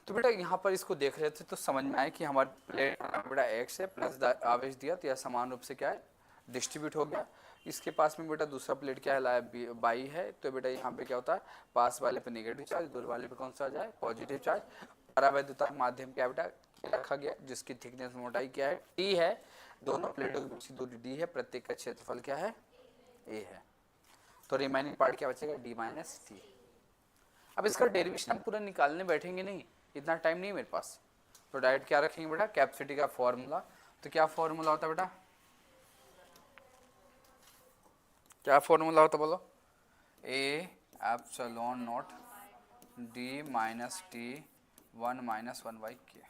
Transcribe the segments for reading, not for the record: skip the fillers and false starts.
तो बेटा यहाँ पर इसको देख रहे थे तो समझ में आया कि हमारे प्लेट बेटा एक्स है प्लस आवेश दिया तो यह समान रूप से क्या है डिस्ट्रीब्यूट हो गया। इसके पास में बेटा दूसरा प्लेट क्या है बाई है, तो बेटा यहाँ पे क्या होता है पास वाले पे नेगेटिव चार्ज, दूर वाले पे कौन सा आ जाए पॉजिटिव चार्ज। परावैद्युतांक माध्यम क्या बेटा रखा गया जिसकी थिकनेस मोटाई क्या है टी है, दोनों प्लेटों के बीच की दूरी डी है, प्रत्येक का क्षेत्रफल क्या है ए है। तो रिमेनिंग पार्ट क्या बचेगा डी माइनस टी। अब इसका डेरिवेशन हम पूरा निकालने बैठेंगे नहीं, इतना टाइम नहीं मेरे पास, तो डायरेक्ट क्या रखेंगे बेटा कैपेसिटी का फॉर्मूला। तो क्या फॉर्मूला होता है बेटा, क्या फॉर्मूला होता बोलो, ए epsilon not D minus T 1 minus 1/k।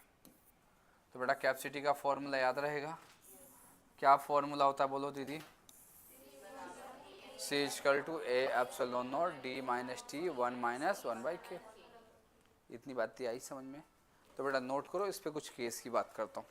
तो बेटा कैपेसिटी का फॉर्मूला याद रहेगा, क्या फॉर्मूला होता है बोलो दीदी, C equal to A epsilon not D minus T 1 minus 1/k। इतनी बातें आई समझ में। तो बेटा नोट करो, इस पे कुछ केस की बात करता हूँ।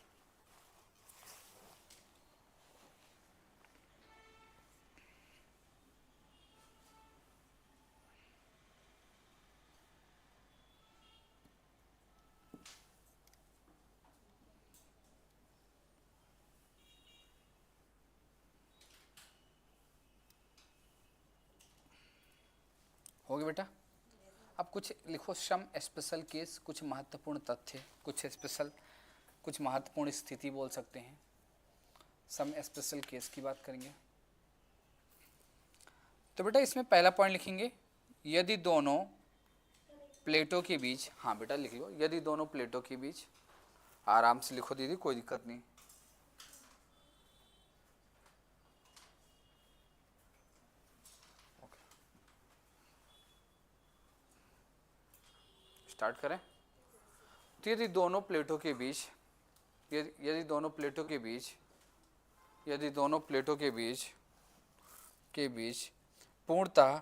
हो गया बेटा। अब कुछ लिखो सम स्पेशल केस, कुछ महत्वपूर्ण तथ्य, कुछ स्पेशल कुछ महत्वपूर्ण स्थिति बोल सकते हैं। सम स्पेशल केस की बात करेंगे। तो बेटा इसमें पहला पॉइंट लिखेंगे, यदि दोनों प्लेटों के बीच, हाँ बेटा लिख लो, यदि दोनों प्लेटों के बीच, आराम से लिखो दीदी कोई दिक्कत नहीं। स्टार्ट करें। तो यदि दोनों प्लेटों के बीच, यदि दोनों प्लेटों के बीच, यदि दोनों प्लेटों के बीच पूर्णतः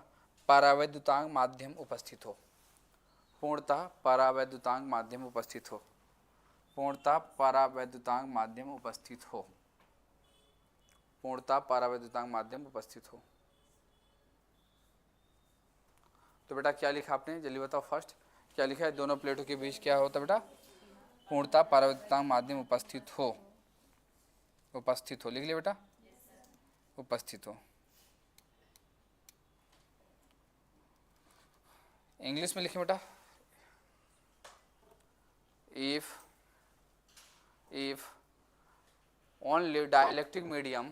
परावैद्युतांक माध्यम उपस्थित हो, पूर्णतः परावैद्युतांक माध्यम उपस्थित हो, पूर्णतः परावैद्युतांक माध्यम उपस्थित हो, पूर्णतः परावैद्युतांक माध्यम उपस्थित हो। तो बेटा क्या लिखा आपने जल्दी बताओ, फर्स्ट क्या लिखा है, दोनों प्लेटों के बीच क्या होता है बेटा, पूर्णतः परावैद्युतांक माध्यम उपस्थित हो, उपस्थित हो लिख लिया बेटा, उपस्थित हो। इंग्लिश में लिखें बेटा, if only dielectric medium,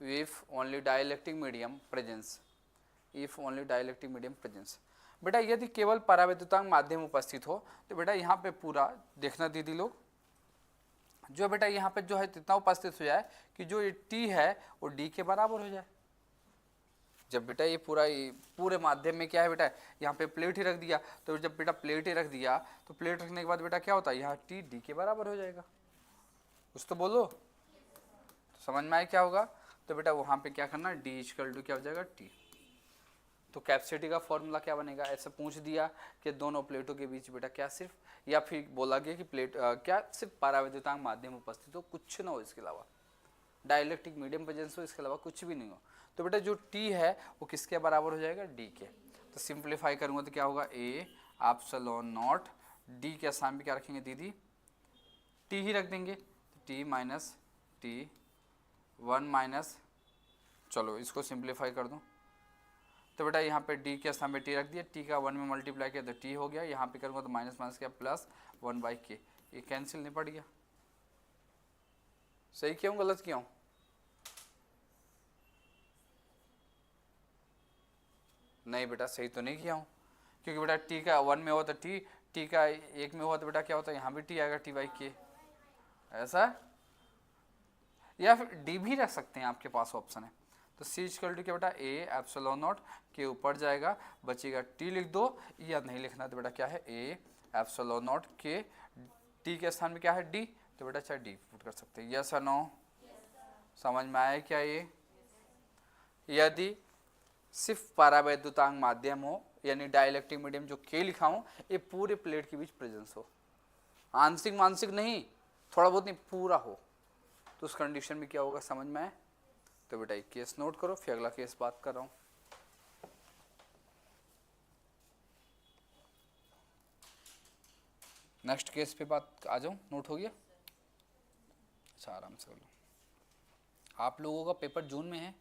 if only dielectric medium presence, if only dielectric medium presence। बेटा यदि केवल परावैद्युतांक माध्यम उपस्थित हो, तो बेटा यहाँ पे पूरा देखना दीदी लोग, जो बेटा यहाँ पे जो है इतना उपस्थित हो जाए कि जो ये टी है वो डी के बराबर हो जाए। जब बेटा ये पूरे माध्यम में क्या है बेटा, यहाँ पे प्लेट ही रख दिया, तो जब बेटा प्लेट ही रख दिया तो प्लेट रखने के बाद बेटा क्या होता है, यहाँ टी डी के बराबर हो जाएगा। कुछ तो बोलो, तो समझ में आए क्या होगा। तो बेटा वहाँ पे क्या करना, डी इक्वल टू क्या हो जाएगा टी। तो कैपेसिटी का फॉर्मूला क्या बनेगा, ऐसे पूछ दिया कि दोनों प्लेटों के बीच बेटा क्या सिर्फ, या फिर बोला गया कि प्लेट क्या सिर्फ परावैद्युतांक माध्यम उपस्थित हो, कुछ ना हो इसके अलावा, डाइलेक्ट्रिक मीडियम प्रेजेंस हो, इसके अलावा कुछ भी नहीं हो। तो बेटा जो टी है वो किसके बराबर हो जाएगा, डी के। तो सिंप्लीफाई करूँगा तो क्या होगा, ए एप्सिलॉन नॉट डी के स्थान पे क्या रखेंगे दीदी, टी ही रख देंगे, तो टी माइनस टी 1 माइनस, चलो इसको सिंप्लीफाई कर दूँ, तो बेटा यहाँ पे डी के स्थान पे टी रख दिया, टी का 1 में मल्टीप्लाई किया तो टी हो गया, यहाँ पे करूँगा तो माइनस माइनस क्या प्लस 1/k, ये कैंसिल नहीं पड़ गया। सही किया हूँ गलत किया हूँ, नहीं बेटा सही तो नहीं किया हूँ, क्योंकि बेटा टी का 1 में हो तो टी, टी का 1 में हो तो बेटा क्या होता है यहाँ भी टी आएगा t/k, ऐसा, या फिर डी भी रख सकते हैं, आपके पास ऑप्शन है। तो सी इक्वल टू क्या बेटा, ए एप्सिलॉन नॉट के ऊपर जाएगा, बचेगा टी लिख दो, या नहीं लिखना तो बेटा क्या है ए एप्सिलॉन नॉट के टी के स्थान में क्या है डी, तो बेटा चाहे डी पुट कर सकते हैं। यस और नो, समझ में आया क्या ये। यदि सिर्फ परावैद्युतांक माध्यम हो, यानी डाइलेक्ट्रिक मीडियम जो के लिखा हूँ, ये पूरे प्लेट के बीच प्रेजेंस हो, आंशिक मानसिक नहीं, थोड़ा बहुत नहीं पूरा हो, तो उस कंडीशन में क्या होगा समझ में आए। तो बेटा एक केस नोट करो, फिर अगला केस बात कर रहा हूँ। नेक्स्ट केस पे बात आ जाऊँ, नोट हो गया? अच्छा आराम से कर लो। आप लोगों का पेपर जून में है,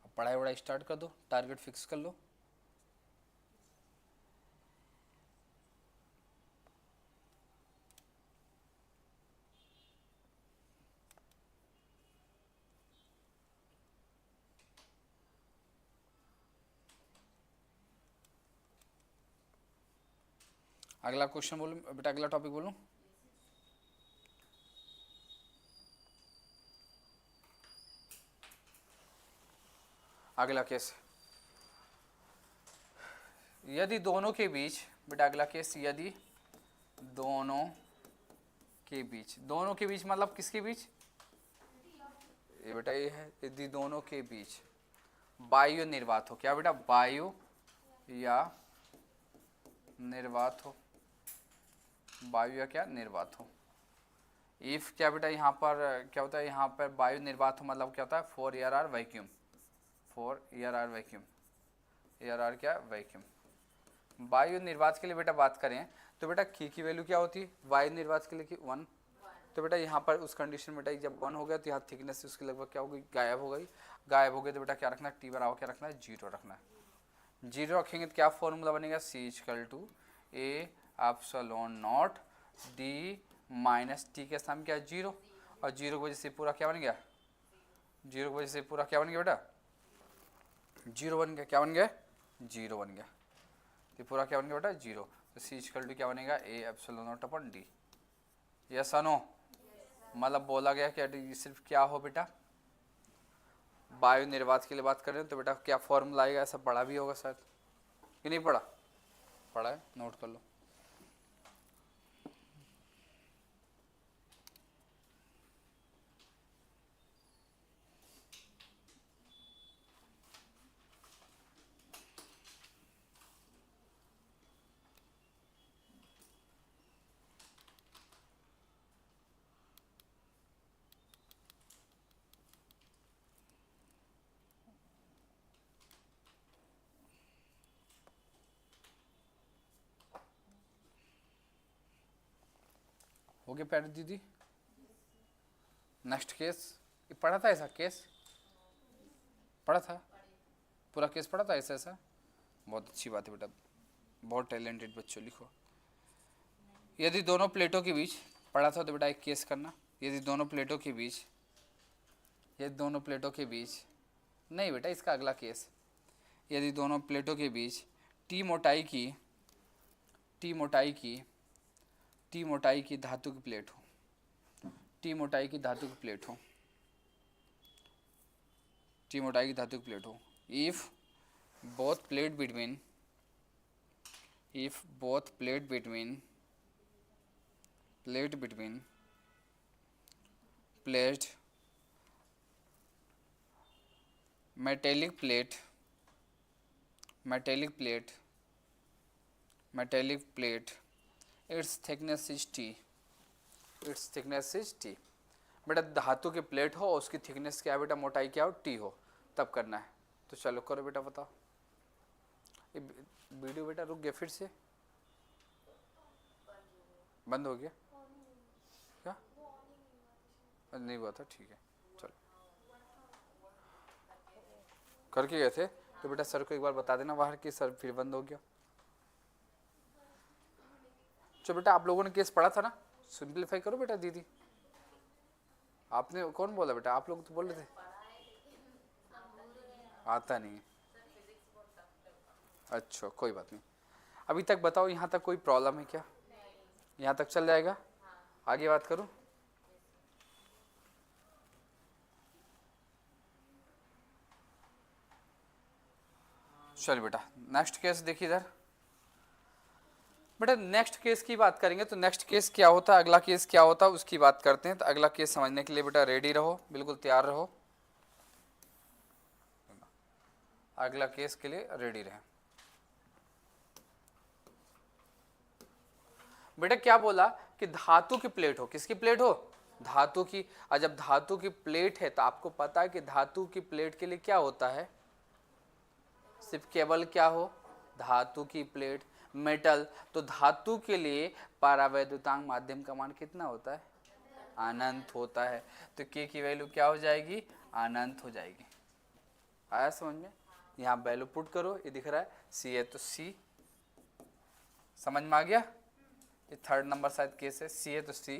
अब पढ़ाई वढ़ाई स्टार्ट कर दो, टारगेट फिक्स कर लो। अगला क्वेश्चन बोलूँ बेटा, अगला टॉपिक बोलूँ? अगला केस, यदि दोनों के बीच, बेटा अगला केस, यदि दोनों के बीच, दोनों के बीच मतलब किसके बीच? ये बेटा ये है, यदि दोनों के बीच वायु निर्वात हो, क्या बेटा? वायु या निर्वात हो, वायु या क्या निर्वात हो। इफ क्या बेटा यहाँ पर क्या होता है, यहाँ पर वायु निर्वात हो मतलब क्या होता है? For air or vacuum, for air or vacuum, air or क्या? वैक्यूम। वायु निर्वात के लिए बेटा बात करें तो बेटा की वैल्यू क्या होती है वायु निर्वात के लिए? कि 1। तो बेटा यहाँ पर उस कंडीशन में बेटा जब 1 हो गया तो यहाँ थिकनेस उसकी लगभग क्या हो गई? गायब हो गई। गायब हो गई तो बेटा क्या रखना है? टी बराबर क्या रखना है? 0 रखना है। 0 रखेंगे तो क्या फॉर्मूला बनेगा? C = A epsilon not D minus T के सामने क्या है? 0। और 0 की वजह से पूरा क्या बन गया? 0 की वजह से पूरा क्या बन गया बेटा? 0 बन गया। क्या बन गया? 0 बन गया। तो पूरा क्या बन गया बेटा? 0। तो C = क्या बनेगा? A epsilon not upon D। Yes no? मतलब बोला गया कि सिर्फ क्या हो बेटा? वायु निर्वात के लिए बात करें तो बेटा क्या फॉर्मूला आएगा? ऐसा पढ़ा भी होगा शायद, कि नहीं पढ़ा? पढ़ा है, नोट कर लो। हो गया प्यारी दीदी? नेक्स्ट केस, ये पढ़ा था ऐसा केस? पढ़ा था? पूरा केस पढ़ा था ऐसा? ऐसा बहुत अच्छी बात है बेटा, बहुत टैलेंटेड बच्चों। लिखो, यदि दोनों प्लेटों के बीच, पढ़ा था तो बेटा एक केस करना। यदि दोनों प्लेटों के बीच, यदि दोनों प्लेटों के बीच, नहीं बेटा इसका अगला केस, यदि दोनों प्लेटों के बीच टी मोटाई की, टी मोटाई की, टी मोटाई की धातु की प्लेट हो, टी मोटाई की धातु की प्लेट हो, टी मोटाई की धातु की प्लेट हो। If both plate between, if both plate between placed metallic plate its thickness is T, its thickness is T। बेटा धातु की प्लेट हो उसकी थिकनेस क्या है बेटा? मोटाई क्या हो? T हो, तब करना है। तो चलो करो बेटा, बताओ। ये वीडियो बेटा रुक गया, फिर से बंद हो गया क्या? नहीं हुआ था, ठीक है चलो। करके गए थे तो बेटा सर को एक बार बता देना बाहर कि सर फिर बंद हो गया। तो बेटा आप लोगों ने केस पढ़ा था ना? सिंपलीफाई करो बेटा। दीदी आपने, कौन बोला बेटा? आप लोग तो बोल रहे थे आता नहीं है। अच्छा कोई बात नहीं। अभी तक बताओ यहाँ तक कोई प्रॉब्लम है क्या? यहाँ तक चल जाएगा? आगे बात करूँ? चल बेटा नेक्स्ट केस देखिए इधर। बेटा नेक्स्ट केस की बात करेंगे तो नेक्स्ट केस क्या होता है, अगला केस क्या होता है उसकी बात करते हैं। तो अगला केस समझने के लिए बेटा रेडी रहो, बिल्कुल तैयार रहो। अगला केस के लिए रेडी रहें। बेटा क्या बोला कि धातु की प्लेट हो, किसकी प्लेट हो? धातु की। और जब धातु की प्लेट है तो आपको पता है कि धातु की प्लेट के लिए क्या होता है? सिर्फ केवल क्या हो? धातु की प्लेट। मेटल, तो धातु के लिए परावैद्युतांक माध्यम का मान कितना होता है? अनंत होता है। तो के की वैल्यू क्या हो जाएगी? अनंत हो जाएगी। आया समझ में? यहाँ वैल्यू पुट करो, ये दिख रहा है सी है तो सी, समझ में आ गया? ये थर्ड नंबर शायद केस है, सी है तो सी,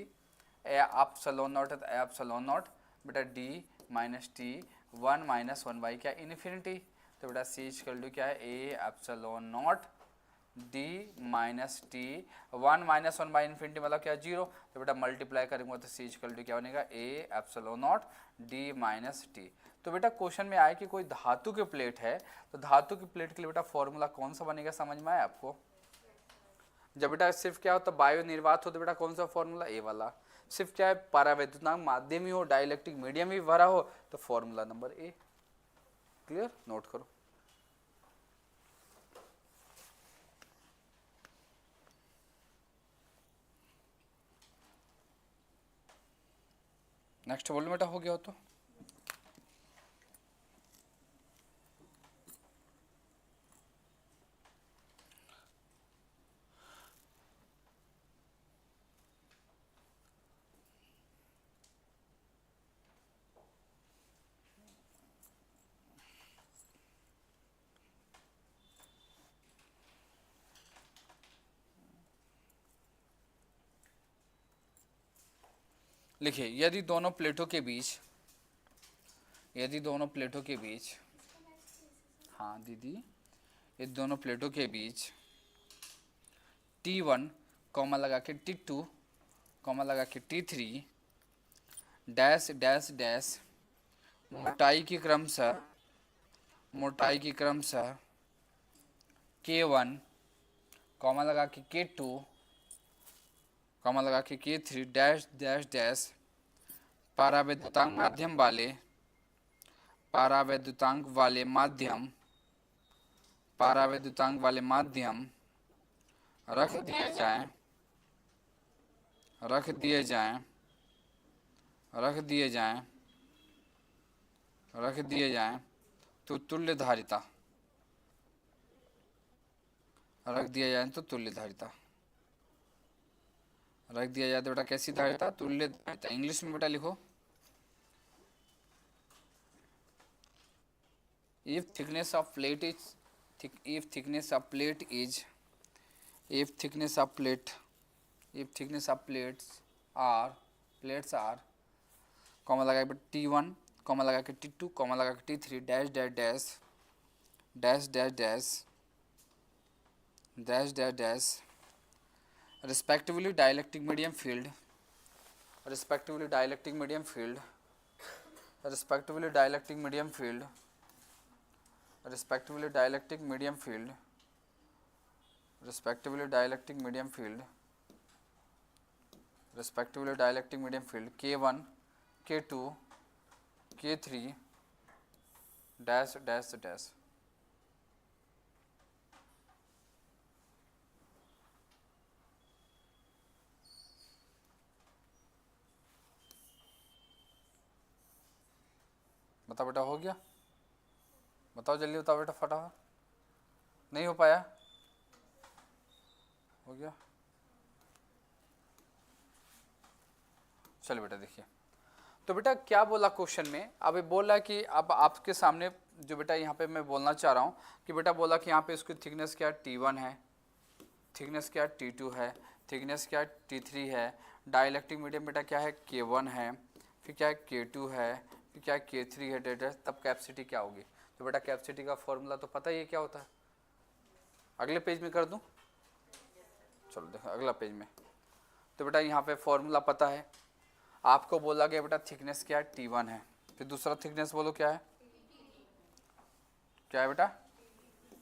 एप्सिलॉन नॉट है तो एप्सिलॉन नॉट, बेटा D minus T, 1 minus 1 by क्या इन्फिनिटी, तो बेटा सी इक्वल टू क्या है? A epsilon not D minus T, 1 minus 1 by infinity मतलब क्या? जीरो, तो बेटा मल्टीप्लाई करेंगे तो सी इक्वल टू क्या बनेगा? ए epsilon not D minus T. तो बेटा क्वेश्चन में आया कि कोई धातु की प्लेट है, तो धातु की प्लेट के लिए बेटा फॉर्मूला कौन सा बनेगा? समझ में आया आपको? जब बेटा सिर्फ क्या होता है वायु निर्वात हो तो बेटा कौन सा फॉर्मूला? ए वाला। सिर्फ क्या है परावैद्युतांक माध्यम ही हो, डाइलेक्ट्रिक मीडियम ही भरा हो, तो formula number A. Clear? Note करो। नेक्स्ट बोलो बेटा, हो गया हो तो लिखिए, यदि दोनों प्लेटों के बीच, यदि दोनों प्लेटों के बीच, हाँ दीदी, ये दोनों प्लेटों के बीच T1 कॉमा लगा के T2 कॉमा लगा के T3 डैश डैश डैश मोटाई की क्रमशः K1 कॉमा लगा के K2 कॉमा लगा के K3 डैश डैश डैश परावैद्युतांक वाले माध्यम रख दिए जाएं तो तुल्य धारिता रख दिया जाए तो बेटा कैसी धारिता? तुल्य धारिता। इंग्लिश में बेटा लिखो, if thickness of plates are comma लगा के T1 कॉमा लगा के T2 कॉमा लगा के T3 dash dash dash dash dash dash dash respectively dielectric medium field K1 K2 K3 dash dash dash. बताओ बेटा, हो गया? बताओ जल्दी बताओ बेटा, फटाफट। नहीं हो पाया? हो गया? चलो बेटा देखिए, तो बेटा क्या बोला क्वेश्चन में? अब ये बोल रहा है कि अब आपके सामने जो बेटा यहाँ पे मैं बोलना चाह रहा हूँ कि बेटा बोला कि यहाँ पे इसकी थिकनेस क्या T1 है, थिकनेस क्या T2 है, थिकनेस क्या T3 है, डाइलेक्ट्रिक मीडियम बेटा क्या है K1 है, फिर क्या है K2 है, फिर क्या है K3 है डेटा, तब कैपेसिटी क्या होगी? तो बेटा कैपेसिटी का फॉर्मूला तो पता ही है क्या होता है। अगले पेज में कर दूँ? चलो देखो अगला पेज में। तो बेटा यहाँ पे फॉर्मूला पता है आपको, बोला गया बेटा थिकनेस क्या है T1 है, फिर दूसरा थिकनेस बोलो क्या है? क्या है बेटा?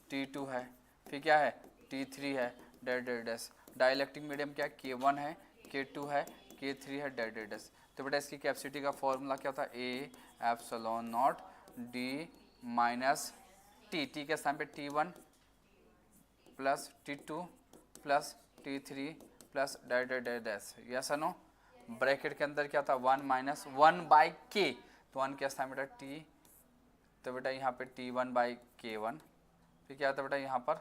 T2 है, फिर क्या है? T3 है dash dash dash. Dielectric medium क्या है? K1 है, K2 है, K3 है डैश डैश डैश। तो बेटा इसकी कैपेसिटी का फॉर्मूला क्या होता है? A epsilon not D minus T के स्थान पे T1 plus T2 plus T3 plus dash dash dash dash. Yes no? Bracket के अंदर क्या था? 1 माइनस 1 बाई के, तो 1 क्या था बेटा? टी, तो बेटा यहाँ पे T1 बाई K1, फिर क्या था बेटा यहाँ पर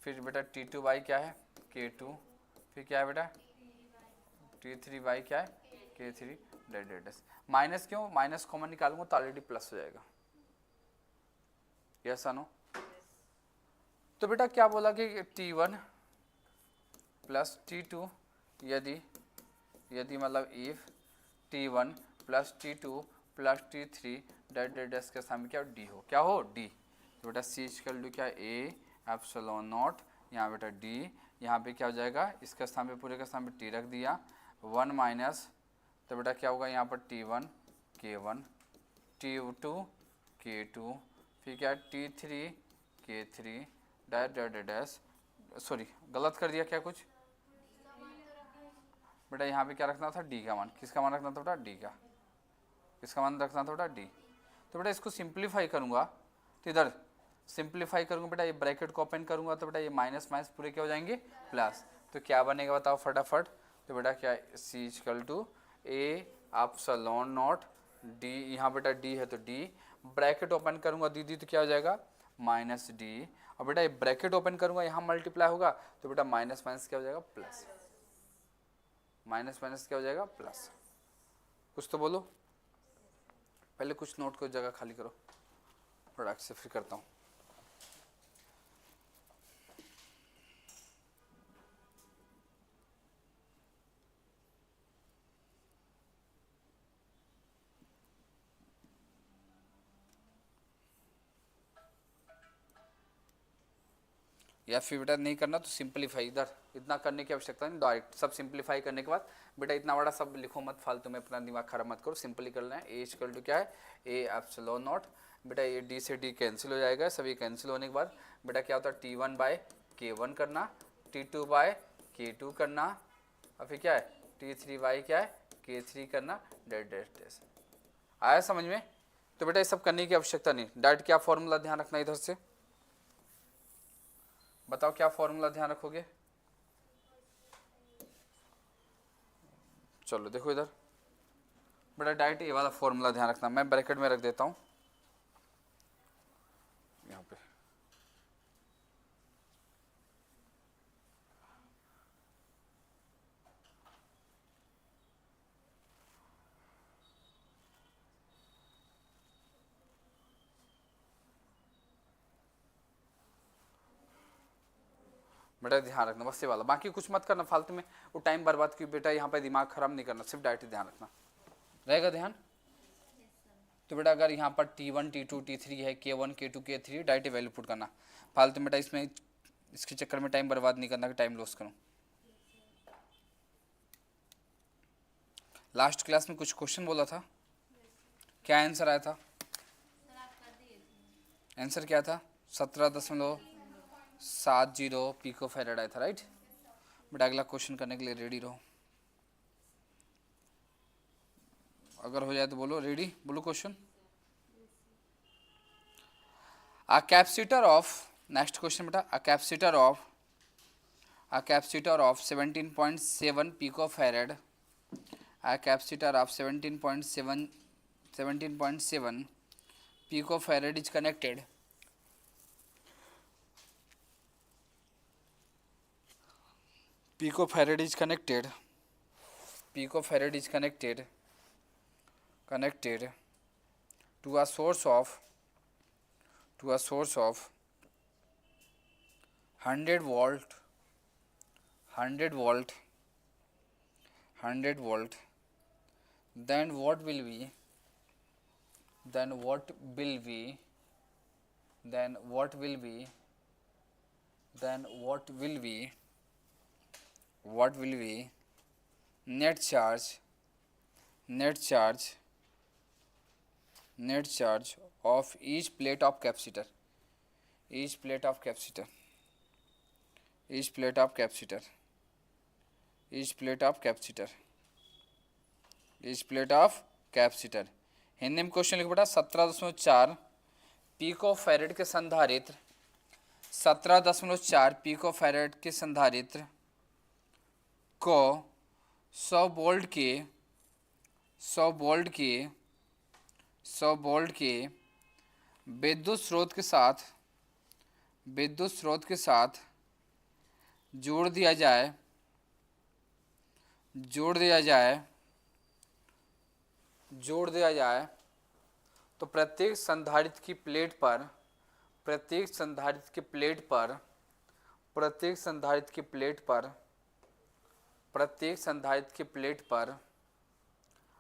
फिर बेटा T2 बाई क्या है K2, फिर क्या है बेटा T3 बाई क्या है K3 डेड डैश। माइनस क्यों, माइनस कॉमन निकालूंगा तो ऑलरेडी प्लस हो जाएगा। Yes no? तो बेटा क्या बोला कि T1 प्लस T2 यदि मतलब if T1 plus T2 plus T3 dead dash के सामने क्या डी हो, क्या हो डी। तो बेटा सी इक्वल टू क्या ए एप्सिलॉन नॉट, यहाँ बेटा डी, यहाँ पे क्या हो जाएगा इसका सामने पूरे का सामने टी रख दिया 1 माइनस, तो बेटा क्या होगा यहाँ पर T1 K1 T2 K2 फिर क्या T3 K3 dead dash, sorry गलत कर दिया क्या कुछ बेटा, यहाँ पे क्या रखना था डी का मान, किसका मान रखना था बेटा डी का, किसका मान रखना था बेटा डी। तो बेटा इसको सिंप्लीफाई करूँगा तो इधर सिंप्लीफाई करूँगा बेटा, ये ब्रैकेट को ओपन करूँगा तो बेटा ये माइनस माइनस पूरे क्या हो जाएंगे प्लस, तो क्या बनेगा बताओ फटाफट। तो बेटा क्या C equal to A epsilon not D, यहाँ बेटा डी है तो डी, ब्रैकेट ओपन करूँगा दीदी तो क्या हो जाएगा माइनस डी, और बेटा ये ब्रैकेट ओपन करूँगा यहाँ मल्टीप्लाई होगा तो बेटा माइनस माइनस क्या हो जाएगा प्लस, माइनस माइनस क्या हो जाएगा प्लस। कुछ तो बोलो, पहले कुछ नोट को जगह खाली करो, प्रोडक्ट से फिर करता हूँ। या फिर बेटा नहीं करना तो सिंपलीफाई, इधर इतना करने की आवश्यकता नहीं, डायरेक्ट सब सिंपलीफाई करने के बाद बेटा इतना बड़ा सब लिखो मत फालतू में, अपना दिमाग खराब मत करो, सिंपली कर लेना है। ए इक्वल टू क्या है ए एप्सिलॉन नॉट, बेटा ये डी से डी कैंसिल हो जाएगा, सभी कैंसिल होने के बाद बेटा क्या होता है T1 बाय K1 करना, T2 बाय K2 करना, और फिर क्या है T3 बाय क्या है K3 करना डेड डैश। आया समझ में? तो बेटा ये सब करने की आवश्यकता नहीं, डायरेक्ट क्या फॉर्मूला ध्यान रखना इधर से बताओ, क्या फॉर्मूला ध्यान रखोगे। चलो देखो इधर बेटा डायरेक्ट ये वाला फॉर्मूला ध्यान रखना, मैं ब्रैकेट में रख देता हूँ यहाँ पे। बेटा ध्यान रखना बस ये वाला, बाकी कुछ मत करना फालतू में, वो टाइम बर्बाद क्यों बेटा, यहाँ पे दिमाग खराब नहीं करना, सिर्फ डायरेक्ट ध्यान रखना, रहेगा ध्यान। तो बेटा अगर यहाँ पर T1 T2 T3 है K1 K2 K3 direct value put करना, फालतू बेटा इसमें इसके चक्कर में टाइम बर्बाद नहीं करना कि टाइम लॉस करूँ। लास्ट क्लास में कुछ क्वेश्चन बोला था, क्या आंसर आया था, आंसर क्या था 17.70 पिको फैराड आया था, राइट। बेटा अगला क्वेश्चन करने के लिए रेडी रहो, अगर हो जाए तो बोलो रेडी, बोलो question. A capacitor of, next question बेटा, a capacitor of 17.7 pico farad, a capacitor of 17.7 picofarad is connected to a source of 100 volt, then what will be net charge of each plate of capacitor, Hindi में question लिखो बेटा 17.4 pico farad के संधारित्र, 17.4 pico farad के संधारित्र को 100 volt के विद्युत स्रोत के साथ जोड़ दिया जाए, जोड़ दिया जाए, जोड़ दिया जाए तो प्रत्येक संधारित्र की प्लेट पर, प्रत्येक संधारित्र की प्लेट पर, प्रत्येक संधारित्र की प्लेट पर, प्रत्येक संधारित्र की प्लेट पर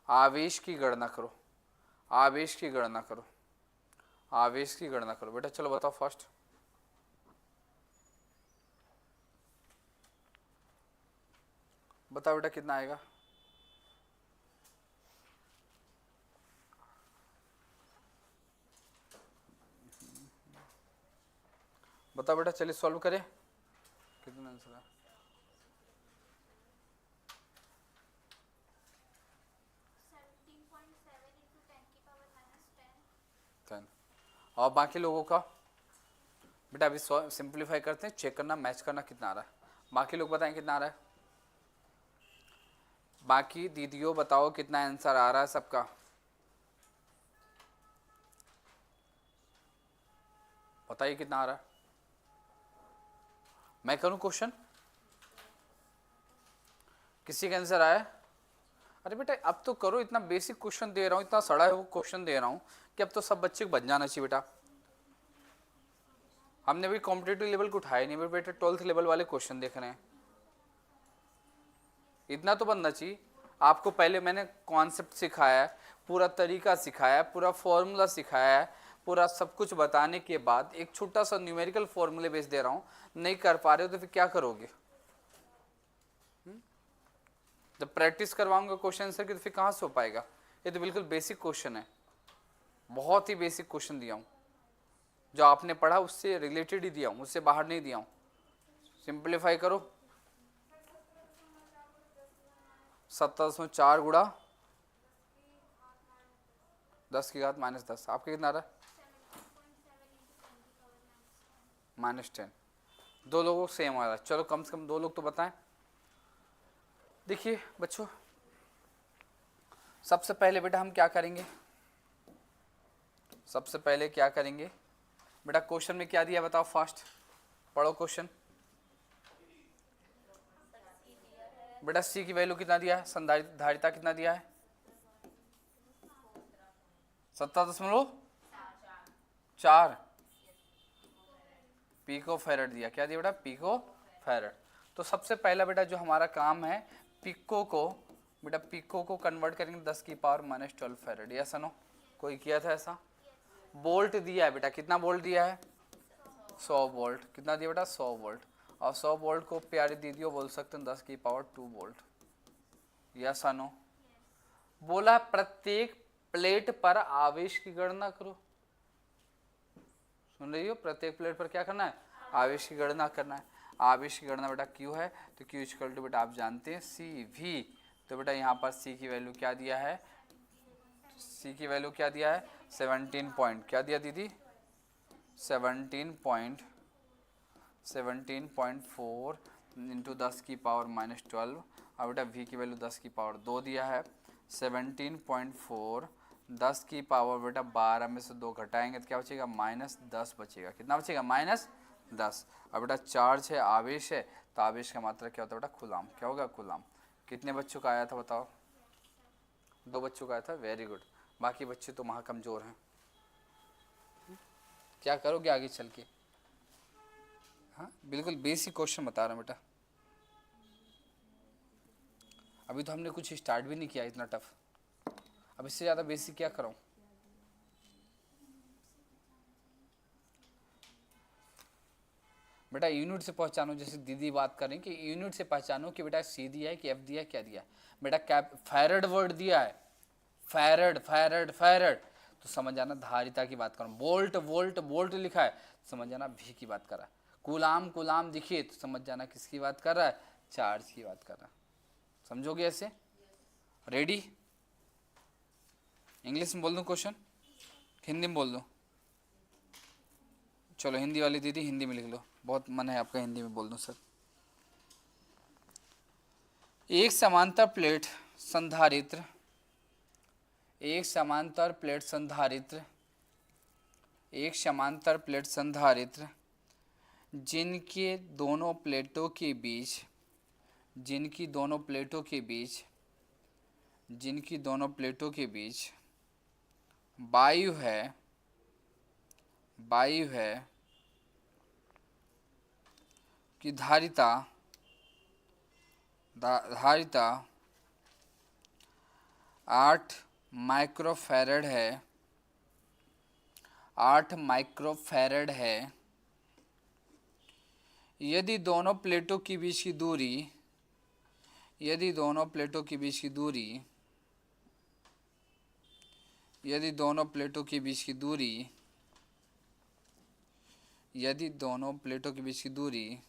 आवेश की गणना करो, आवेश की गणना करो, आवेश की गणना करो। बेटा चलो बताओ फर्स्ट। बताओ बेटा कितना आएगा। बताओ बेटा, चलिए सॉल्व करें। कितना आंसर है? 10। और बाकी लोगों का बेटा अभी सिंप्लीफाई करते हैं, चेक करना, मैच करना कितना आ रहा है। बाकी लोग बताएं कितना आ रहा है। बाकी दीदियों बताओ कितना आंसर आ रहा है सबका। बताइए कितना आ रहा है। मैं करूं क्वेश्चन, किसी का आंसर आया? अरे बेटा अब तो करो, इतना बेसिक क्वेश्चन दे रहा हूँ, इतना सड़ा है वो क्वेश्चन दे रहा हूँ कि अब तो सब बच्चे को बन जाना चाहिए बेटा। हमने भी कॉम्पिटेटिव लेवल को उठाया नहीं बेटा, 12th लेवल वाले क्वेश्चन देख रहे हैं। इतना तो बनना चाहिए आपको। पहले मैंने कॉन्सेप्ट सिखाया है, पूरा तरीका सिखाया है, पूरा फॉर्मूला सिखाया है, पूरा सब कुछ बताने के बाद एक छोटा सा न्यूमेरिकल फॉर्मूले बेस दे रहा हूँ। नहीं कर पा रहे हो तो फिर क्या करोगे? जब प्रैक्टिस करवाऊंगा क्वेश्चन आंसर की तो फिर कहाँ से हो पाएगा? ये तो बिल्कुल बेसिक क्वेश्चन है, बहुत ही बेसिक क्वेश्चन दिया हूँ, जो आपने पढ़ा उससे रिलेटेड ही दिया हूँ, उससे बाहर नहीं दिया हूँ। सिंप्लीफाई करो, 17.4 गुणा 10 की घात -10, आपके कितना आ रहा है? -10। दो लोगों को सेम आ रहा है। चलो कम से कम दो लोग तो बताएं। देखिए बच्चों, सबसे पहले बेटा हम क्या करेंगे, सबसे पहले क्या करेंगे बेटा, क्वेश्चन में क्या दिया बताओ फास्ट, पढ़ो क्वेश्चन। बेटा सी की वैल्यू कितना दिया है, संधारिता कितना दिया है? 17.4 पिको फेरेड दिया। क्या दिया बेटा? Pico farad. तो सबसे पहला बेटा जो हमारा काम है, पिको को बेटा, पिको को कन्वर्ट करेंगे 10 की पावर -12 फेरेड। Yes no? कोई किया था ऐसा? वोल्ट दिया है बेटा, कितना वोल्ट दिया है? 100 वोल्ट। कितना दिया बेटा? 100 वोल्ट। और 100 वोल्ट को प्यारी दीदियों बोल सकते हैं 10 की पावर 2 वोल्ट। Yes no? बोला प्रत्येक प्लेट पर आवेश की गणना करो। सुन रही हो? प्रत्येक प्लेट पर क्या करना है? आवेश की गणना करना है। आवेश की गणना बेटा क्यू है, तो क्यू इक्वल टू बेटा आप जानते हैं सी वी। तो बेटा यहाँ पर सी की वैल्यू क्या दिया है? सी की वैल्यू क्या दिया है? 17 पॉइंट, क्या दिया दीदी? 17.4 इंटू 10 की पावर -12। और बेटा वी की वैल्यू 10 की पावर 2 दिया है। 17.4 10 की पावर बेटा 12 में से 2 घटाएंगे तो क्या बचेगा? -10 बचेगा। कितना बचेगा? -10। अब बेटा चार्ज है, आवेश है, तो आवेश का मात्रा क्या होता है बेटा? कूलाम। क्या होगा? कूलाम। कितने बच्चों का आया था बताओ? 2 बच्चों का आया था, वेरी गुड। बाकी बच्चे तो वहाँ कमज़ोर हैं। क्या करोगे आगे चल के? हाँ बिल्कुल बेसिक क्वेश्चन बता रहा हूँ बेटा, अभी तो हमने कुछ स्टार्ट भी नहीं किया इतना टफ। अब इससे ज़्यादा बेसिक क्या कराऊँ? बेटा यूनिट से पहचानो, जैसे दीदी बात करें कि यूनिट से पहचानो कि बेटा सी दिया है कि एफ दिया है, क्या दिया है। बेटा कैप फैरड वर्ड दिया है, फैरड फैरड फैरड, तो समझ जाना धारिता की बात करूँ। वोल्ट वोल्ट वोल्ट लिखा है, समझ जाना भी की बात कर रहा है। कूलाम कूलाम दिखिए तो समझ जाना किसकी बात कर रहा है? चार्ज की बात कर रहा है। समझोगे ऐसे? रेडी? इंग्लिश में बोल दूँ क्वेश्चन, हिंदी में बोल दूँ? चलो हिंदी वाली दीदी हिंदी में लिख लो, बहुत मन है आपका हिंदी में बोल दूँ सर। एक समांतर प्लेट संधारित्र, एक समांतर प्लेट संधारित्र, एक समांतर प्लेट संधारित्र जिनके दोनों प्लेटों के बीच जिनकी दोनों प्लेटों के बीच जिनकी दोनों प्लेटों के बीच वायु है की धारिता 8 माइक्रोफैरड है 8 माइक्रोफैरड है। यदि दोनों प्लेटों के बीच की दूरी यदि दोनों प्लेटों के बीच की दूरी यदि दोनों प्लेटों के बीच की दूरी यदि दोनों प्लेटों के बीच की दूरी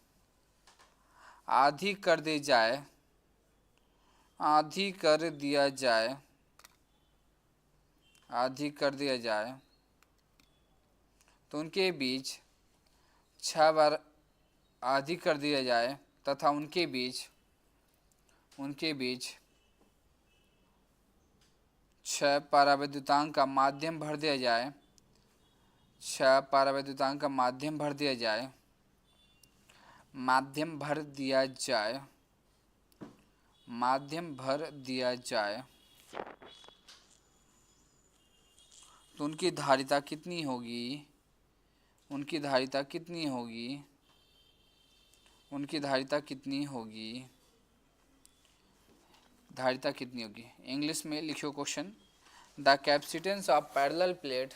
आधी कर दी जाए आधी कर दिया जाए आधी कर दिया जाए तो उनके बीच 6 बार आधी कर दिया जाए तथा उनके बीच 6 परावैद्युतांक का माध्यम भर दिया जाए 6 परावैद्युतांक का माध्यम भर दिया जाए माध्यम भर दिया जाए तो उनकी धारिता कितनी होगी उनकी धारिता कितनी होगी इंग्लिश में लिखियो question. The capacitance of parallel plate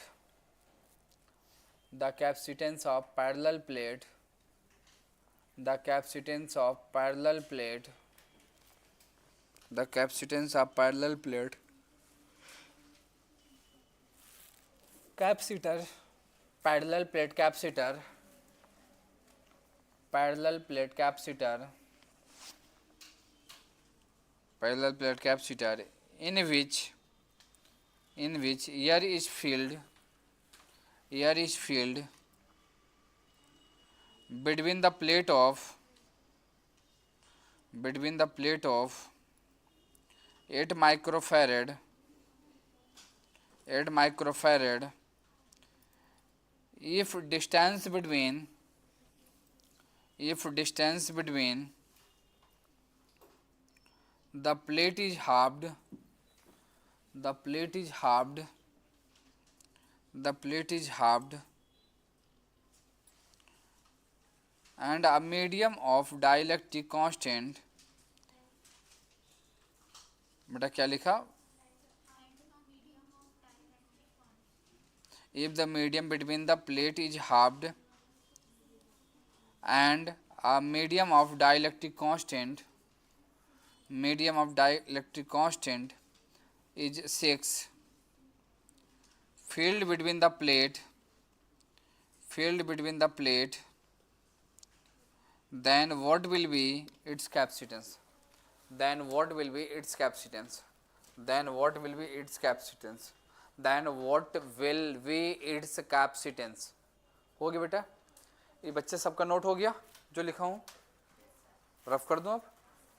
the capacitance of parallel plate the capacitance of parallel plate capacitor parallel plate capacitor in which air is filled between the plate of 8 microfarad if distance between the plate is halved and a medium of dielectric constant बेटा क्या लिखा if the medium between the plate is halved and a medium of dielectric constant is 6 filled between the plate then what will be its capacitance हो गया बेटा। ये बच्चे सबका note हो गया जो लिखा हूँ रफ कर दूँ अब।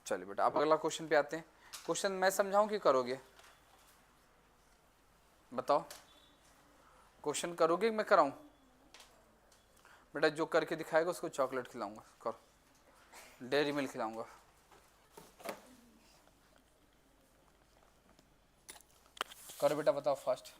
चलिए बेटा अब अगला क्वेश्चन पे आते हैं। क्वेश्चन मैं समझाऊं कि करोगे बताओ क्वेश्चन करोगे मैं कराऊं बेटा जो करके दिखाएगा उसको चॉकलेट खिलाऊंगा करो डेयरी मिल्क खिलाऊंगा करो बेटा बताओ फर्स्ट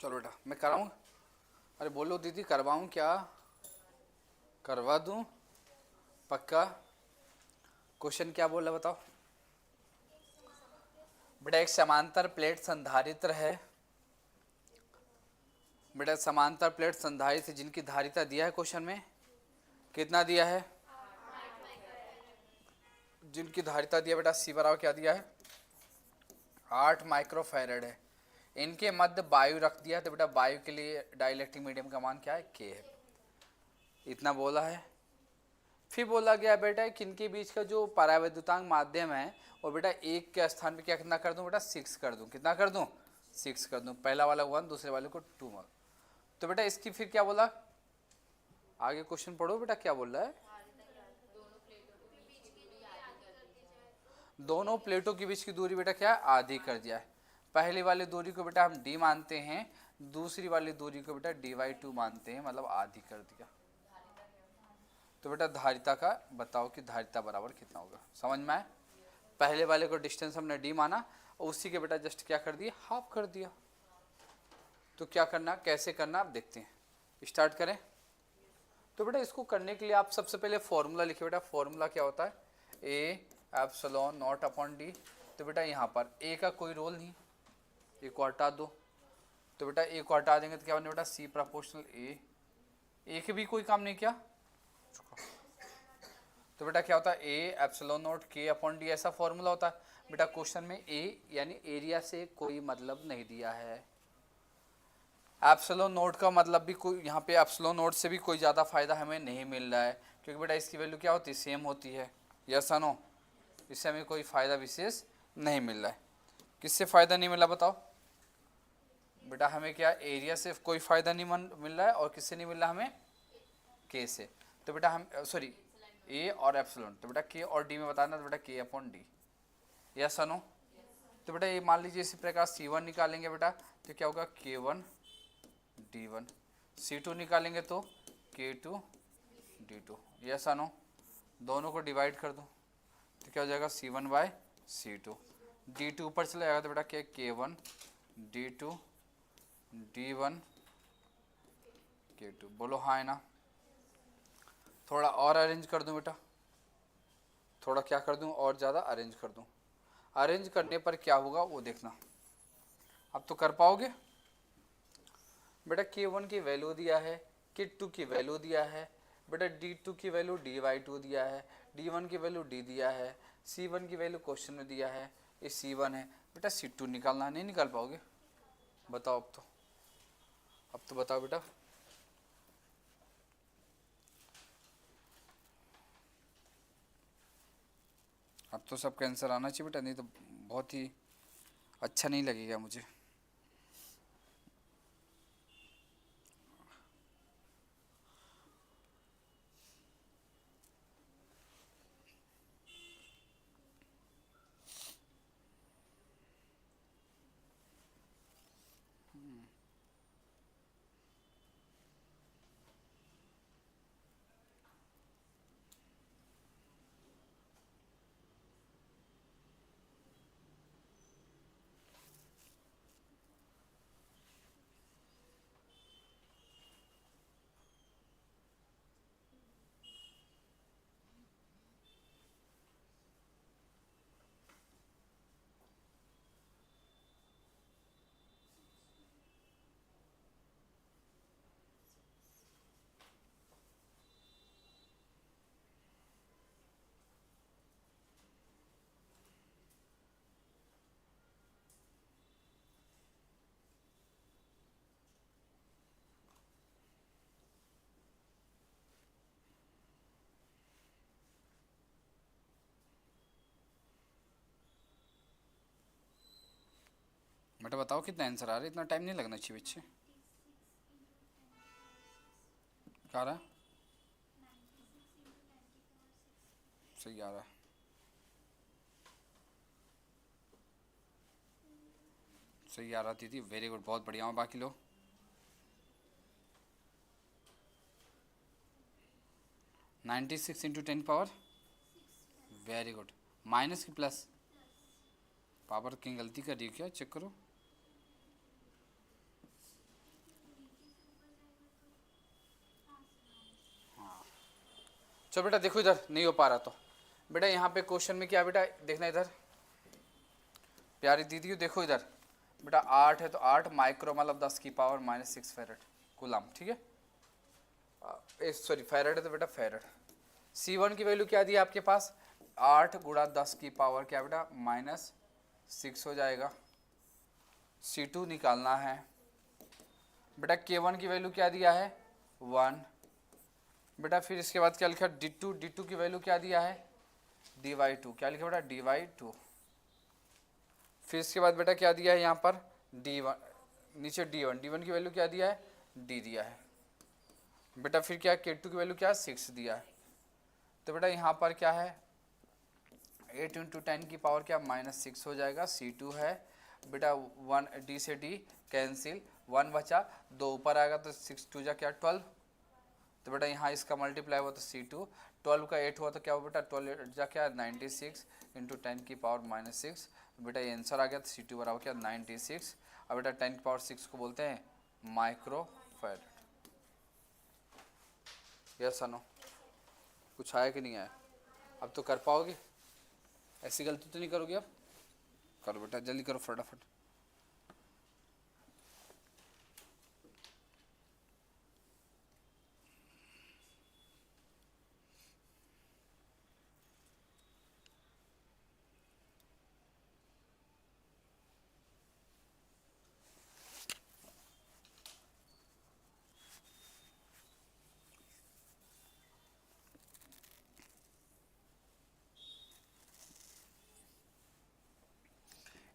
चलो बेटा मैं कराऊं अरे बोलो दीदी करवाऊं क्या करवा दूं पक्का क्वेश्चन क्या बोला बताओ बेटा एक समांतर प्लेट संधारित्र है बेटा समांतर प्लेट संधारित्र जिनकी धारिता दिया है क्वेश्चन में, कितना दिया है, जिनकी धारिता दिया बेटा सी बराबर क्या दिया है, 8 माइक्रोफैरड है। इनके मध्य वायु रख दिया तो बेटा वायु के लिए डाइलेक्ट्रिक मीडियम का मान क्या है, के है। इतना बोला है। फिर बोला गया बेटा कि इनके बीच का जो परावैद्युतांक माध्यम है वो बेटा एक के स्थान पे क्या कितना कर दूं बेटा 6 कर दूं, कितना कर दूं 6 कर दूं, पहला वाला 1 दूसरे वाले को 2 मार। तो बेटा इसकी फिर क्या बोला, आगे क्वेश्चन पढ़ो बेटा क्या बोल रहा है, दोनों प्लेटों के बीच की दूरी बेटा क्या है, आधी कर दिया है। पहली वाली दूरी को बेटा हम d मानते हैं, दूसरी वाली दूरी को बेटा dy2 मानते हैं, मतलब आधी कर दिया। तो बेटा धारिता का बताओ कि धारिता बराबर कितना होगा, समझ में आए। पहले वाले को डिस्टेंस हमने d माना और उसी के बेटा जस्ट क्या कर दिया, हाफ कर दिया। तो क्या करना, कैसे करना आप देखते हैं, स्टार्ट करें। तो बेटा इसको करने के लिए आप सबसे पहले फॉर्मूला लिखिए बेटा, फॉर्मूला क्या होता है, A epsilon not upon D. तो बेटा यहाँ पर ए का कोई रोल नहीं, ए को हटा दो। तो बेटा ए को हटा देंगे तो क्या बने बेटा सी प्रोपोर्शनल ए के भी कोई काम नहीं किया। तो बेटा क्या होता है, ए एप्सिलॉन नॉट के अपॉन डी, ऐसा फॉर्मूला होता है। बेटा क्वेश्चन में ए यानी एरिया से कोई मतलब नहीं दिया है, एप्सिलॉन नोट का मतलब भी कोई, यहाँ पे एप्सिलॉन नोट से भी कोई ज़्यादा फायदा हमें नहीं मिल रहा है, क्योंकि बेटा इसकी वैल्यू क्या होती है, सेम होती है, यस नो। इससे हमें कोई फ़ायदा विशेष नहीं मिल रहा है। किससे फ़ायदा नहीं मिला बताओ बेटा, हमें क्या एरिया से कोई फ़ायदा नहीं मिल रहा है, और किससे नहीं मिल रहा हमें, के से। तो बेटा हम सॉरी ए और एप्सिलॉन, तो बेटा के और डी में बताना, तो बेटा के अपॉन डी, यस नो। तो बेटा ये मान लीजिए इसी प्रकार C1 निकालेंगे बेटा तो क्या होगा K1 D1, C2 निकालेंगे तो K2 D2, यस नो। दोनों को डिवाइड कर दो तो क्या हो जाएगा C1 बाय C2, D2 ऊपर चला जाएगा तो बेटा क्या K1 D2 D1 K2, बोलो हाँ है ना। थोड़ा और अरेंज कर दूं बेटा, थोड़ा क्या कर दूं और ज़्यादा अरेंज कर दूं। अरेंज करने पर क्या होगा वो देखना, अब तो कर पाओगे। बेटा K1 की वैल्यू दिया है, K2 की वैल्यू दिया है, बेटा D2 की वैल्यू dy2 दिया है, D1 की वैल्यू D दिया है, C1 की वैल्यू क्वेश्चन में दिया है, ये C1 है। बेटा C2 निकालना, नहीं निकाल पाओगे, बताओ अब तो बताओ बेटा। अब तो सब कैंसर आना चाहिए बेटा, नहीं तो बहुत ही अच्छा नहीं लगेगा मुझे। बेटा बताओ कितना आंसर आ रहा है, इतना टाइम नहीं लगना चाहिए बच्चे। क्या आ रहा है, सही आ रहा है। सही आ रहा थी, वेरी गुड, बहुत बढ़िया हो। बाकी लो 96 into 10 power, very good. Minus की प्लस, पावर की गलती कर रही हो क्या, चेक करो। हाँ चलो बेटा देखो, इधर नहीं हो पा रहा तो बेटा यहाँ पे क्वेश्चन में क्या बेटा देखना, इधर प्यारी दीदी देखो इधर, बेटा 8 है तो 8 माइक्रो मतलब 10 की पावर -6 फेरेड कूलम, ठीक है। सॉरी फेरेड है तो बेटा फेरेड। C1 की वैल्यू क्या दी है आपके पास, 8 गुणा 10 की पावर क्या बेटा -6 हो जाएगा। C2 निकालना है बेटा। K1 की वैल्यू क्या दिया है 1 बेटा। फिर इसके बाद क्या लिखा D2 की वैल्यू क्या दिया है dy2, क्या लिखा बेटा dy2। फिर इसके बाद बेटा क्या दिया है यहाँ पर D1, नीचे D1 की वैल्यू क्या दिया है D दिया है बेटा। फिर क्या K2 की वैल्यू क्या है 6 दिया है। तो बेटा यहाँ पर क्या है 8 × 10 की पावर क्या -6 हो जाएगा। C2 है बेटा 1 D से D कैंसिल, 1 बचा, 2 ऊपर आएगा तो 6 2 जा क्या 12। तो बेटा यहाँ इसका मल्टीप्लाई हुआ तो C2, 12 का 8 हुआ तो क्या हुआ बेटा 12 जा क्या 96 × 10 की पावर -6 बेटा। ये आंसर आ गया। तो C2 बराबर क्या 96। अब बेटा 10 की पावर 6 को बोलते हैं माइक्रो फैरेड। यस नो, कुछ आया कि नहीं आया? अब तो कर पाओगे, ऐसी गलती तो नहीं करोगे अब? करो बेटा जल्दी करो फटाफट।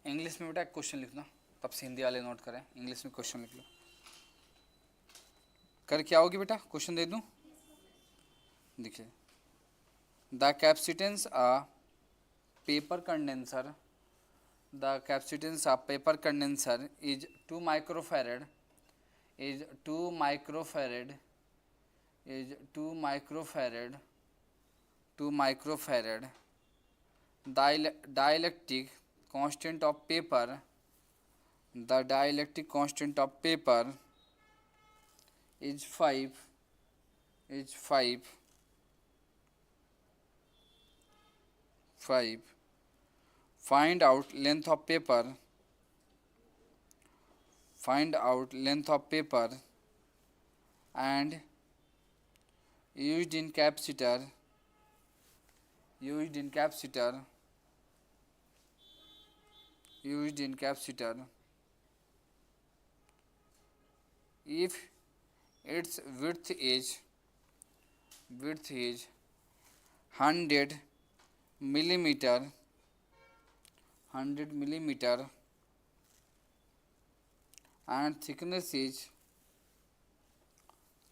इंग्लिश में बेटा एक क्वेश्चन लिखना, तब से हिंदी वाले नोट करें। इंग्लिश में क्वेश्चन लिख लो। कर क्या होगी बेटा, क्वेश्चन दे दूं, देखिए। The capacitance a paper condenser, the capacitance of paper condenser is 2 microfarad, is 2 microfarad, is 2 microfarad, 2 microfarad. Dielectric constant of paper, the dielectric constant of paper is 5, is 5, 5. Find out length of paper, find out length of paper and used in capacitor, used in capacitor, used in capacitor if its width is 100 millimeter, 100 millimeter and thickness is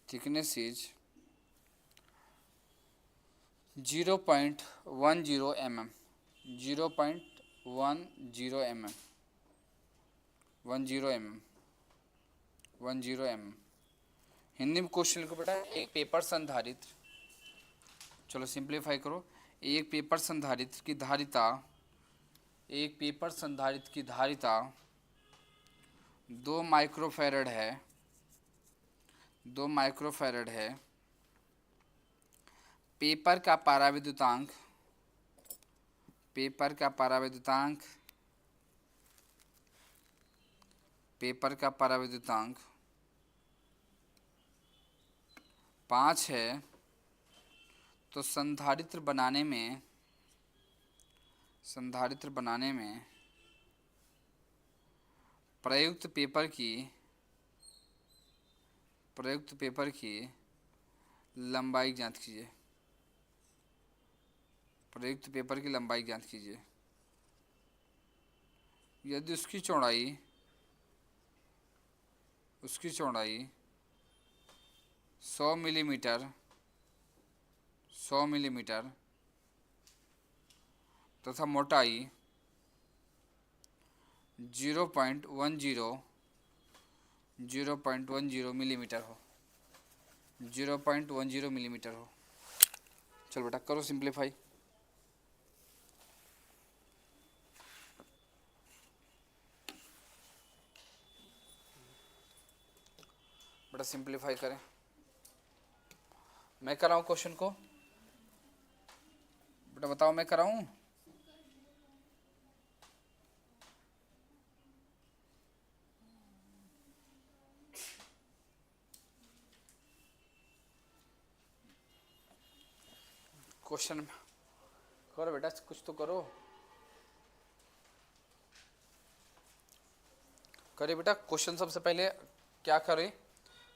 0.10 mm, 0.10 mm, 10 mm, 10 mm। Hindi में question लिखो बेटा। एक paper संधारित्र, चलो simplify करो। एक paper संधारित्र की धारिता, एक पेपर संधारित्र की धारिता 2 माइक्रोफैरड है, 2 माइक्रोफैरड है। पेपर का पराविद्युतांक, पेपर का पराविद्युतांक, पेपर का पराविद्युतांक 5 है। तो संधारित्र बनाने में, संधारित्र बनाने में प्रयुक्त पेपर की, प्रयुक्त पेपर की लंबाई ज्ञात कीजिए, प्रयुक्त पेपर की लंबाई ज्ञात कीजिए। यदि उसकी चौड़ाई, उसकी चौड़ाई 100 मिलीमीटर, 100 मिलीमीटर तथा मोटाई 0.10 मिलीमीटर हो, 0.10 मिलीमीटर हो। चलो बेटा करो सिंप्लीफाई। बेटा सिंप्लीफाई करें, मैं कराऊँ क्वेश्चन को? बेटा बताओ मैं कराऊँ? क्वेश्चन में करो बेटा, कुछ तो करो, करिए बेटा। क्वेश्चन सबसे पहले क्या करें,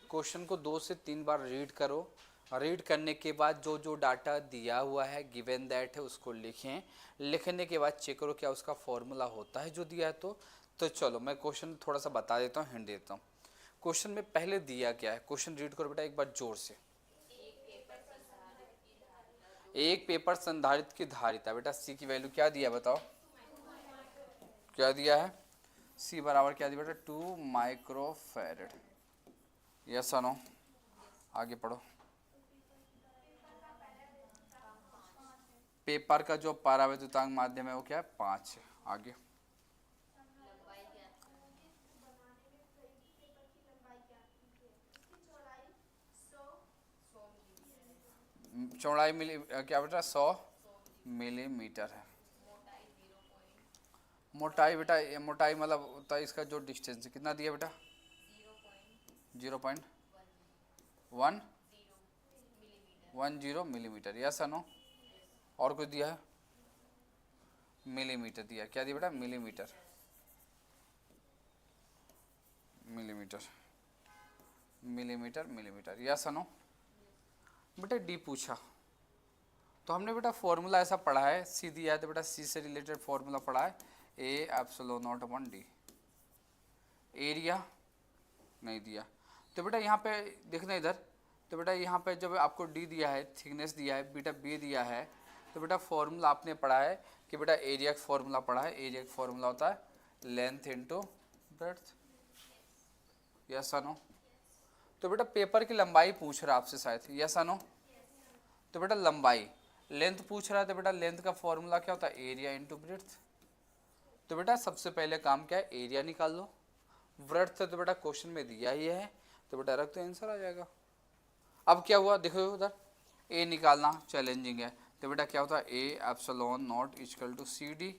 क्वेश्चन को 2 से 3 बार रीड करो। रीड करने के बाद जो जो डाटा दिया हुआ है गिवन दैट है उसको लिखें। लिखने के बाद चेक करो क्या उसका फॉर्मूला होता है जो दिया है। तो चलो मैं क्वेश्चन थोड़ा सा बता देता हूँ, हिंट देता हूँ। क्वेश्चन में पहले दिया क्या है, क्वेश्चन रीड करो बेटा एक बार जोर से। एक पेपर संधारित्र की धारिता, बेटा सी की वैल्यू क्या दिया बताओ, क्या दिया है, सी बराबर क्या दिया बेटा 2 माइक्रोफैरड। यस और नो, आगे पढ़ो। पेपर का जो परावैद्युतांक माध्यम है वो क्या है 5 है। आगे चौड़ाई मिली क्या बेटा 100 मिलीमीटर है। मोटाई बेटा, मोटाई मतलब होता है इसका जो डिस्टेंस है, कितना दिया बेटा 0.110 मिलीमीटर। यस नो, और कुछ दिया है, मिलीमीटर दिया, क्या दिया बेटा millimetre, millimetre millimetre millimetre. Yes no बेटा, डी पूछा तो हमने बेटा फॉर्मूला ऐसा पढ़ा है, सी दिया है तो बेटा सी से रिलेटेड फॉर्मूला पढ़ा है A epsilon not upon D. Area नहीं दिया तो बेटा यहाँ पे देखना इधर, तो बेटा यहाँ पे जब आपको डी दिया है, थिकनेस दिया है, बेटा बी दिया है, तो बेटा फॉर्मूला आपने पढ़ा है कि बेटा एरिया का फॉर्मूला पढ़ा है। एरिया का फॉर्मूला होता है length into breadth. Yes no, तो बेटा पेपर की लंबाई पूछ रहा है आपसे शायद, यस नो, तो बेटा लंबाई, लेंथ पूछ रहा है तो बेटा लेंथ का फॉर्मूला क्या होता है एरिया इनटू ब्रेड्थ। तो बेटा सबसे पहले काम क्या है, एरिया निकाल लो। ब्रेड्थ तो बेटा क्वेश्चन में दिया ही है तो बेटा डायरेक्ट तो आंसर आ जाएगा। अब क्या हुआ देखो उधर, ए निकालना चैलेंजिंग है तो बेटा क्या होता है A epsilon not equal to C D.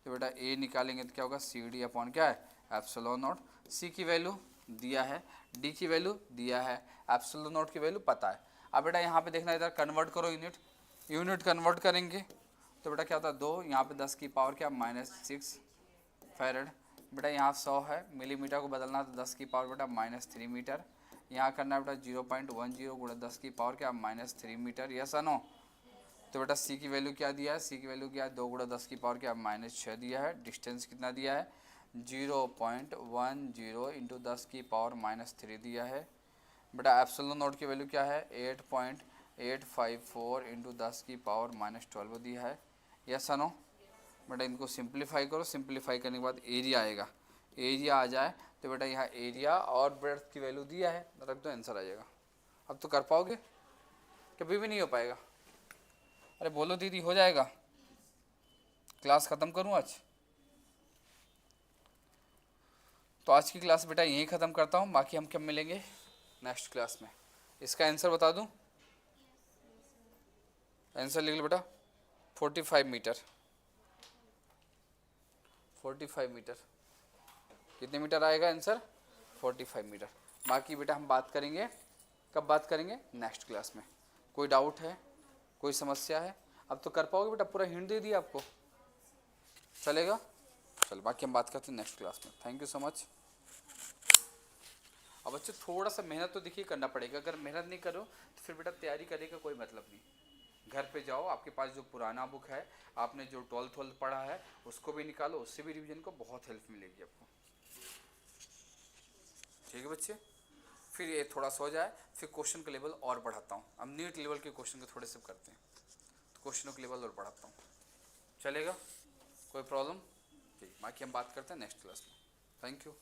तो बेटा ए निकालेंगे तो क्या होगा सी डी अपॉन क्या है एप्सिलॉन नॉट। सी की वैल्यू दिया है, डी की वैल्यू दिया है, एप्सिलॉन नॉट की वैल्यू पता है। अब बेटा यहाँ पे देखना इधर कन्वर्ट करो यूनिट, यूनिट कन्वर्ट करेंगे तो बेटा क्या होता है 2, यहाँ पे 10 की पावर क्या -6 फैरड। बेटा यहाँ 100 है, मिलीमीटर को बदलना तो 10 की पावर बेटा -3 मीटर। यहाँ करना है बेटा 0.10 गुणा 10 की पावर क्या -3 मीटर। यस नो, तो बेटा सी की वैल्यू क्या दिया है, सी की वैल्यू क्या है 2 गुणा 10 की पावर क्या -6 दिया है। डिस्टेंस कितना दिया है 0.10 इंटू 10 की पावर -3 दिया है। बेटा एप्सिलॉन नॉट की वैल्यू क्या है 8.854 इंटू 10 की पावर -12 दिया है। यस नो, बेटा इनको सिंप्लीफाई करो, सिंप्लीफाई करने के बाद एरिया आएगा, एरिया आ जाए तो बेटा यहाँ एरिया और ब्रेड्थ की वैल्यू दिया है, रख दो आंसर आ जाएगा। अब तो कर पाओगे, कभी भी नहीं हो पाएगा। अरे बोलो दीदी हो जाएगा, क्लास ख़त्म करूँ आज? तो आज की क्लास बेटा यहीं ख़त्म करता हूँ, बाकी हम कब मिलेंगे नेक्स्ट क्लास में। इसका आंसर बता दूँ, आंसर लिख लो बेटा 45 मीटर। 45 मीटर, कितने मीटर आएगा आंसर 45 मीटर। बाकी बेटा हम बात करेंगे, कब बात करेंगे नेक्स्ट क्लास में। कोई डाउट है, कोई समस्या है? अब तो कर पाओगे बेटा, पूरा हिंट दे दिया आपको, चलेगा? चलो बाकी हम बात करते हैं नेक्स्ट क्लास में। Thank you so much. अब बच्चे थोड़ा सा मेहनत तो देखिए करना पड़ेगा, अगर मेहनत नहीं करो तो फिर बेटा तैयारी करने का कोई मतलब नहीं। घर पे जाओ, आपके पास जो पुराना बुक है, आपने जो 12th पढ़ा है उसको भी निकालो, उससे भी रिवीजन को बहुत हेल्प मिलेगी आपको। ठीक है बच्चे, फिर ये थोड़ा सा हो जाए फिर क्वेश्चन का लेवल और बढ़ाता हूँ। अब नीट लेवल के क्वेश्चन को थोड़े से करते हैं तो क्वेश्चनों का लेवल और बढ़ाता हूँ, चलेगा? कोई प्रॉब्लम? ठीक, बाकी हम बात करते हैं नेक्स्ट क्लास में। Thank you.